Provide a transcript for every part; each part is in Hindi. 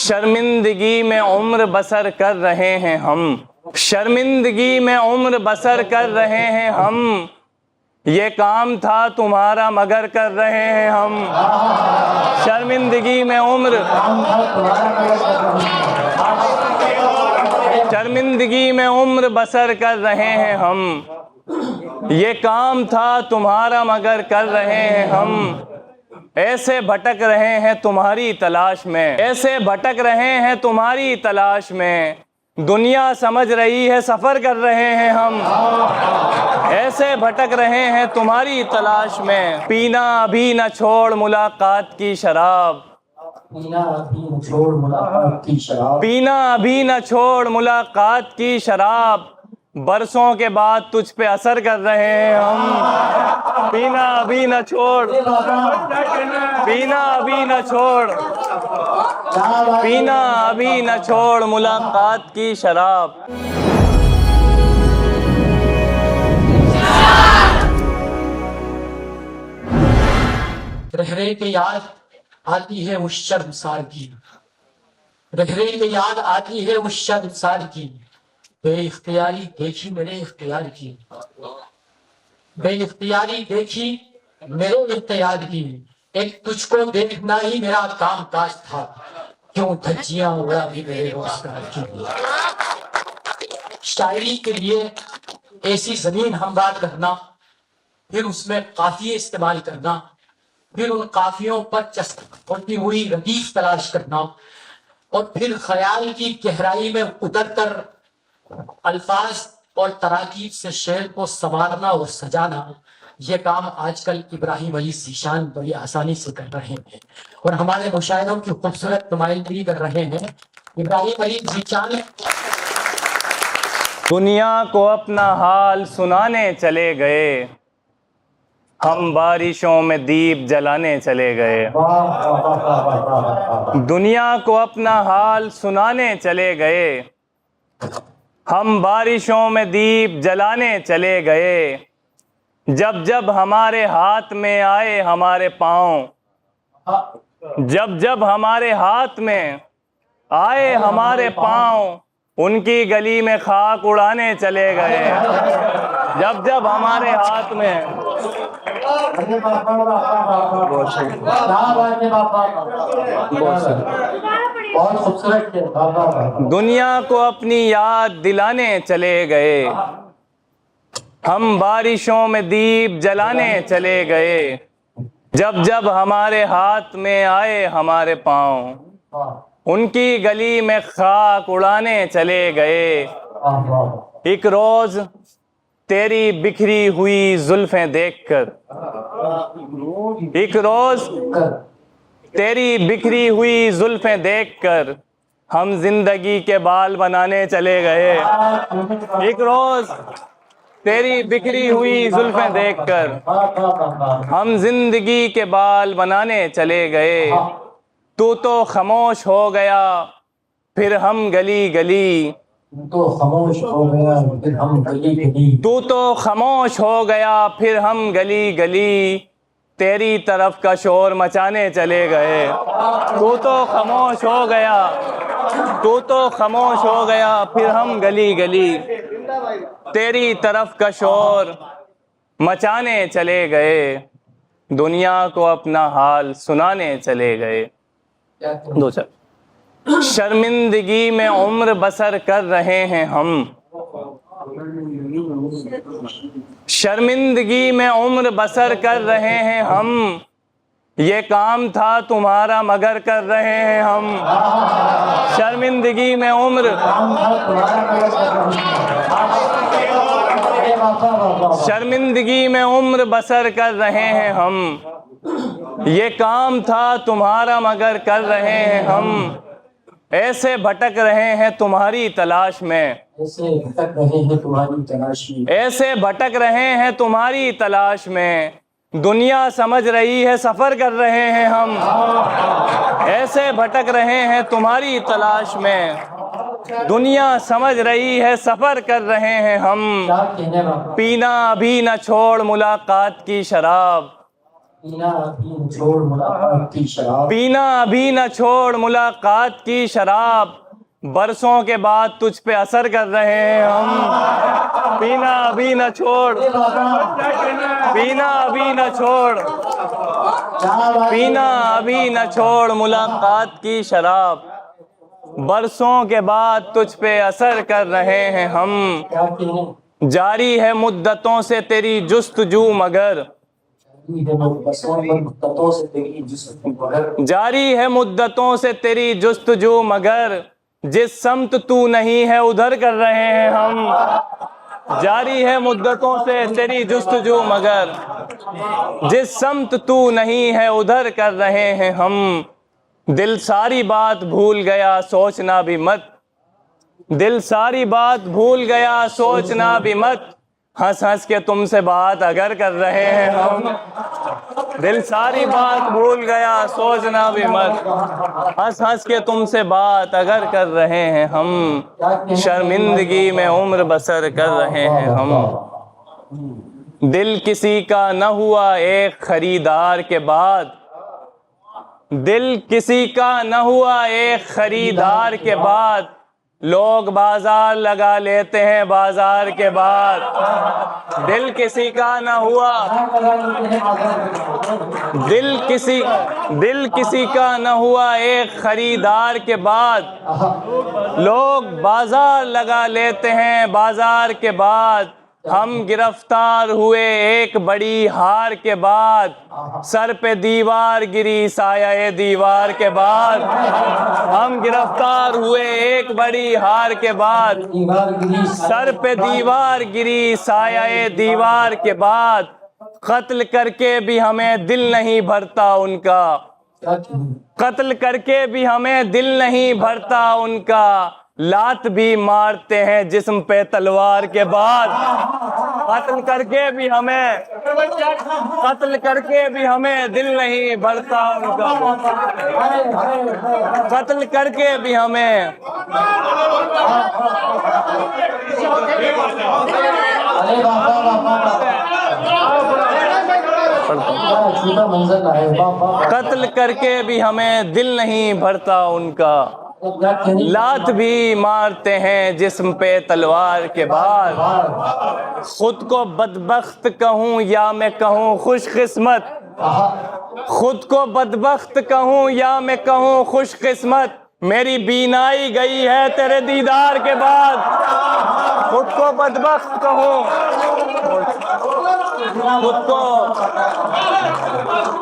शर्मिंदगी में उम्र बसर कर रहे हैं हम, शर्मिंदगी में उम्र बसर कर रहे हैं हम। ये काम था तुम्हारा मगर कर रहे हैं हम। शर्मिंदगी में उम्र, शर्मिंदगी में उम्र बसर कर रहे हैं हम। ये काम था तुम्हारा मगर कर रहे हैं हम। ऐसे भटक रहे हैं तुम्हारी तलाश में, ऐसे भटक रहे हैं तुम्हारी तलाश में। दुनिया समझ रही है सफ़र कर रहे हैं हम। ऐसे भटक रहे हैं तुम्हारी तलाश में। पीना अभी न छोड़ मुलाकात की शराब, पीना अभी न छोड़ मुलाकात की शराब, पीना अभी न छोड़ मुलाकात की शराब। बरसों के बाद तुझ पे असर कर रहे हैं हम। पीना अभी न छोड़, पीना अभी न छोड़, पीना अभी न छोड़ मुलाकात की शराब। रह रहे के याद आती है उस शर्मसार की, रह रहे के याद आती है उस शर्मसार की। बेइख्तियारी देखी मेरे इख्तियार की, बेइख्तियारी देखी मेरे इख्तियार की। एक तुझको देखना ही मेरा काम काज था, क्यों धज्जियां उड़ा भी मेरे रोजगार की। शायरी के लिए ऐसी जमीन हमवार करना, फिर उसमें काफिये इस्तेमाल करना, फिर उन काफियों पर चस्पती हुई रदीफ तलाश करना, और फिर ख्याल की गहराई में उतरकर अल्फाज और तराकीब से शेर को संवारना और सजाना। ये काम आजकल इब्राहिम अली ज़ीशान बड़ी आसानी से कर रहे हैं और हमारे मुशायरों की खूबसूरत नुमाइंदगी कर रहे हैं। इब्राहिम अली ज़ीशान दुनिया को अपना हाल सुनाने चले गए, हम बारिशों में दीप जलाने चले गए। दुनिया को अपना हाल सुनाने चले गए, हम बारिशों में दीप जलाने चले गए। जब जब हमारे हाथ में आए हमारे पाँव, जब जब हमारे हाथ में आए हमारे पाँव, उनकी गली में खाक उड़ाने चले गए। जब जब हमारे हाथ में बहुत खूबसूरत दुनिया को अपनी याद दिलाने चले गए, हम बारिशों में दीप जलाने चले गए। जब जब हमारे हाथ में आए हमारे पाँव, उनकी गली में खाक उड़ाने चले गए। एक रोज तेरी बिखरी हुई जुल्फें देखकर, एक रोज तेरी बिखरी हुई जुल्फें देखकर हम जिंदगी के बाल बनाने चले गए। एक रोज तेरी बिखरी हुई जुल्फें देखकर हम जिंदगी के बाल बनाने चले गए। तू तो खामोश हो गया फिर हम गली गली, तो खामोश हो गया फिर हम गली गली, तू तो खामोश हो गया फिर हम गली गली। तेरी तरफ का शोर मचाने चले गए। तू तो खामोश हो गया, तू तो खामोश हो गया फिर हम गली गली। तेरी तरफ का शोर मचाने चले गए। दुनिया को अपना हाल सुनाने चले गए। दो चार। शर्मिंदगी में उम्र बसर कर रहे हैं हम, शर्मिंदगी में उम्र बसर कर रहे हैं हम। ये काम था तुम्हारा मगर कर रहे हैं हम। शर्मिंदगी में उम्र, शर्मिंदगी में उम्र बसर कर रहे हैं हम। ये काम था तुम्हारा मगर कर रहे हैं हम। ऐसे भटक रहे हैं तुम्हारी तलाश में, ऐसे भटक रहे हैं तुम्हारी तलाश में, ऐसे भटक रहे हैं तुम्हारी तलाश में। दुनिया समझ रही है सफ़र कर रहे हैं हम। ऐसे भटक रहे हैं तुम्हारी तलाश में। दुनिया समझ रही है सफ़र कर रहे हैं हम। पीना अभी न छोड़ मुलाकात की शराब, पीना अभी न छोड़ मुलाकात की शराब, पीना अभी न छोड़ मुलाकात की शराब, बरसों के बाद तुझ पे असर कर रहे हैं हम। पीना अभी न छोड़, पीना अभी न छोड़, पीना अभी न छोड़ मुलाकात की शराब, बरसों के बाद तुझ पे असर कर रहे हैं हम। क्या पीने जारी है मुद्दतों से तेरी जुस्तजू मगर, मुद्दतों से तेरी जिस्म मगर, जारी है मुद्दतों से तेरी जुस्तजू मगर, जिस समत तू नहीं है उधर कर रहे हैं हम। जारी है मुद्दतों से तेरी जुस्तजू मगर, जिस समत तू नहीं है उधर कर रहे हैं हम। दिल सारी बात भूल गया सोचना भी मत, दिल सारी बात भूल गया सोचना भी मत, हंस हंस के तुमसे बात अगर कर रहे हैं हम। दिल सारी बात भूल गया सोचना भी मत, हंस हंस के तुमसे बात अगर कर रहे हैं हम। शर्मिंदगी में उम्र बसर कर रहे हैं हम। दिल किसी का न हुआ एक खरीदार के बाद, दिल किसी का न हुआ एक खरीदार के बाद, लोग बाजार लगा लेते हैं बाजार के बाद। दिल किसी का न हुआ, दिल किसी का न हुआ एक खरीदार के बाद, लोग बाजार लगा लेते हैं बाजार के बाद। हम गिरफ्तार हुए एक बड़ी हार के बाद, सर पे दीवार गिरी साया दीवार के बाद। हम गिरफ्तार हुए एक बड़ी हार के बाद, सर पे दीवार गिरी साया दीवार के बाद। कत्ल करके भी हमें दिल नहीं भरता उनका, कत्ल करके भी हमें दिल नहीं भरता उनका। लात भी मारते हैं जिस्म पे तलवार के बाद। कत्ल करके भी हमें, कत्ल करके भी हमें दिल नहीं भरता उनका, कत्ल करके भी हमें। कत्ल करके भी हमें दिल नहीं भरता उनका। लात भी मारते हैं जिस्म पे तलवार के बाद। खुद को बदबख्त कहूँ या मैं कहूँ खुशकिस्मत, खुद को बदबख्त कहूँ या मैं कहूँ खुशकिस्मत, मेरी बीनाई गई है तेरे दीदार के बाद। खुद को बदबख्त कहूँ,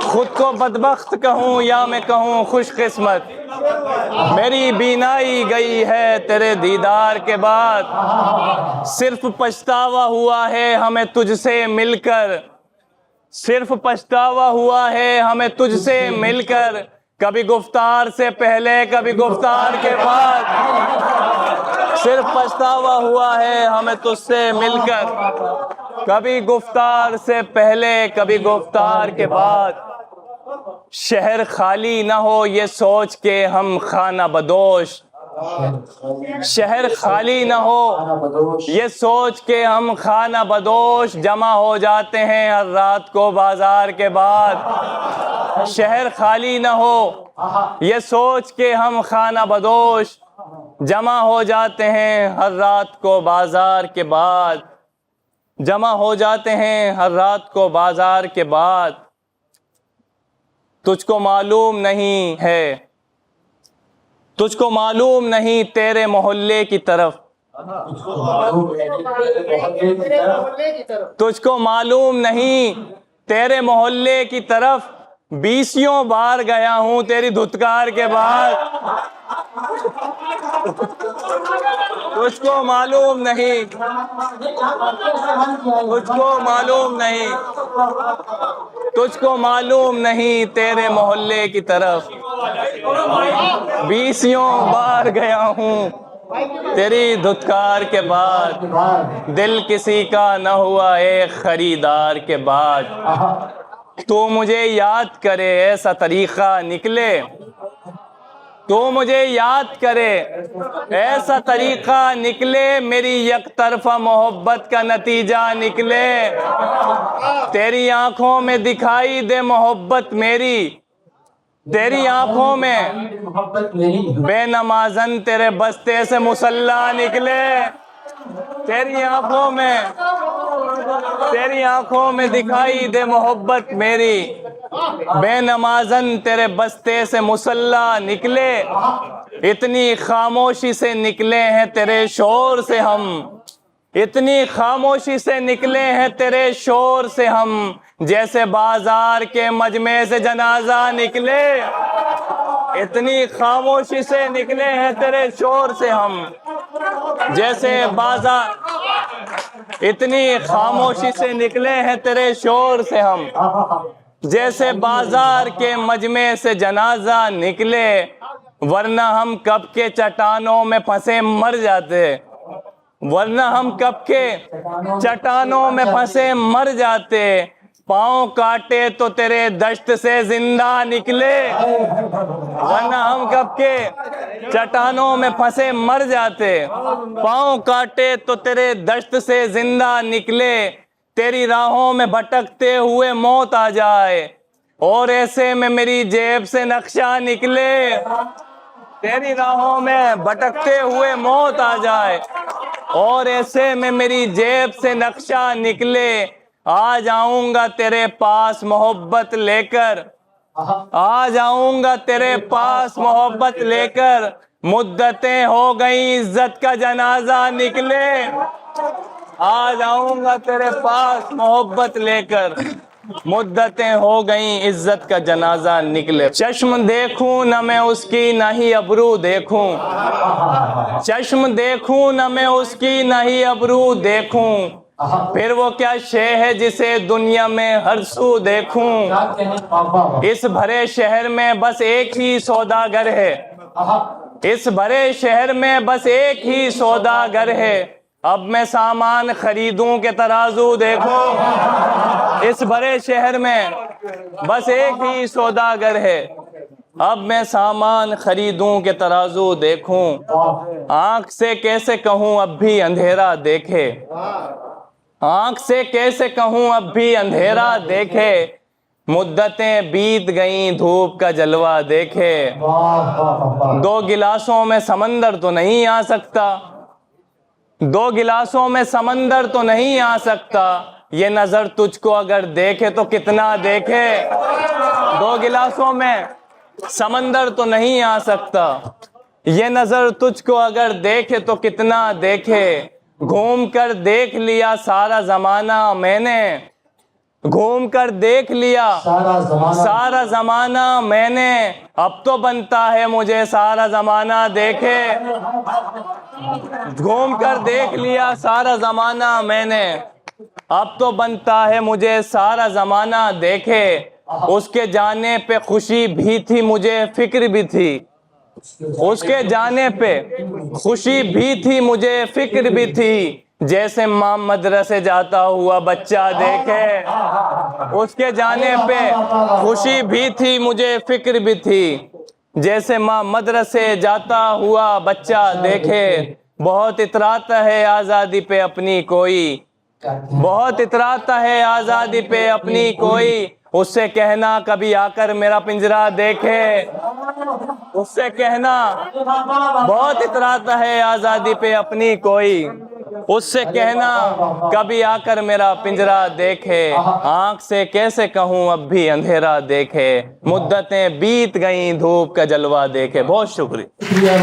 खुद को बदबख्त कहूँ या मैं कहूँ खुशकिस्मत, मेरी बीनाई गई है तेरे दीदार के बाद। सिर्फ पछतावा हुआ है हमें तुझसे मिलकर, सिर्फ पछतावा हुआ है हमें तुझसे मिलकर। कभी गुफ्तार से पहले कभी गुफ्तार के बाद, सिर्फ पछतावा हुआ है हमें तुझसे मिलकर। कभी गुफ्तार से पहले कभी गुफ्तार के बाद। शहर खाली ना हो ये सोच के हम खाना बदोश, शहर खाली ना हो ये सोच के हम खाना बदोश, जमा हो जाते हैं हर रात को बाजार के बाद। शहर खाली ना हो ये सोच के हम खाना बदोश, जमा हो जाते हैं हर रात को बाजार के बाद, जमा हो जाते हैं हर रात को बाजार के बाद। तुझको मालूम नहीं है, तुझको मालूम नहीं तेरे मोहल्ले की तरफ, तुझको मालूम नहीं तेरे मोहल्ले की तरफ। 20 बार गया हूं तेरी धुतकार के बाद। तुझको मालूम नहीं, तुझको मालूम नहीं, तुझको मालूम नहीं तेरे मोहल्ले की तरफ। 20 बार गया हूँ तेरी धुतकार के बाद, दिल किसी का न हुआ एक खरीदार के बाद। तू मुझे याद करे ऐसा तरीका निकले, तू मुझे याद करे, ऐसा तरीका निकले मेरी एक तरफा मोहब्बत का नतीजा निकले। तेरी आंखों में दिखाई दे मोहब्बत मेरी, तेरी आंखों में मोहब्बत मेरी बेनमाजन तेरे बस्ते से मुसल्ला निकले। तेरी आंखों में दिखाई दे मोहब्बत मेरी, बेनमाजन तेरे बस्ते से मुसल्ला निकले। इतनी खामोशी से निकले हैं तेरे शोर से हम, इतनी खामोशी से निकले हैं तेरे शोर से हम, जैसे बाजार के मजमे से जनाजा निकले। इतनी खामोशी से निकले हैं तेरे शोर से हम, जैसे बाजार, इतनी खामोशी से निकले हैं तेरे शोर से हम, जैसे बाजार के मजमे से जनाजा निकले। वरना हम कब के चट्टानों में फंसे मर जाते, वरना हम कब के चट्टानों में फंसे मर जाते। पाँव काटे तो तेरे दश्त से जिंदा निकले, वरना हम कब के चट्टानों में फंसे मर जाते। पाँव काटे तो तेरे दश्त से जिंदा निकले। तेरी राहों में भटकते हुए मौत आ जाए और ऐसे में मेरी जेब से नक्शा निकले। तेरी राहों में भटकते हुए मौत आ जाए और ऐसे में मेरी जेब से नक्शा निकले। आ जाऊंगा तेरे पास मोहब्बत लेकर, आ जाऊंगा तेरे पास मोहब्बत लेकर। मुद्दतें हो गई इज्जत का जनाजा निकले। आ जाऊंगा तेरे पास मोहब्बत लेकर, मुद्दतें हो गई इज्जत का जनाजा निकले। चश्म देखूं न मैं उसकी न ही अबरू देखूं, चश्म देखूं न मैं उसकी न ही अबरू देखूं। फिर वो क्या शे है जिसे दुनिया में हर सू देखूं। इस भरे शहर में बस एक ही सौदागर है, इस भरे शहर में बस एक ही सौदागर है। अब मैं सामान खरीदूं के तराजू देखूं। इस भरे शहर में बस एक ही सौदागर है। अब मैं सामान खरीदूं के तराजू देखूं। आंख से कैसे कहूं अब भी अंधेरा देखे, आंख से कैसे कहूं अब भी अंधेरा देखे। मुद्दतें बीत गईं धूप का जलवा देखे। दो गिलासों में समंदर तो नहीं आ सकता, दो गिलासों में समंदर तो नहीं आ सकता। ये नजर तुझको अगर देखे तो कितना देखे। दो गिलासों में समंदर तो नहीं आ सकता, ये नजर तुझको अगर देखे तो कितना देखे। घूम कर देख लिया सारा जमाना मैंने, घूम कर देख लिया सारा जमाना मैंने। अब तो बनता है मुझे सारा जमाना देखे। घूम कर देख लिया सारा जमाना मैंने, अब तो बनता है मुझे सारा जमाना देखे। उसके जाने पे खुशी भी थी मुझे फिक्र भी थी, उसके जाने पे खुशी भी थी मुझे फिक्र भी थी। जैसे माँ मदरसे जाता हुआ बच्चा देखे, उसके जाने पे खुशी भी थी मुझे फिक्र भी थी। जैसे माँ मदरसे जाता हुआ बच्चा देखे। बहुत इतराता है आज़ादी पे अपनी कोई, बहुत इतराता है आज़ादी पे अपनी कोई। उससे कहना कभी आकर मेरा पिंजरा देखे, उससे कहना बहुत इतराता है आज़ादी पे अपनी कोई। उससे कहना कभी आकर मेरा पिंजरा देखे। आंख से कैसे कहूँ अब भी अंधेरा देखे। मुद्दतें बीत गईं धूप का जलवा देखे। बहुत शुक्रिया।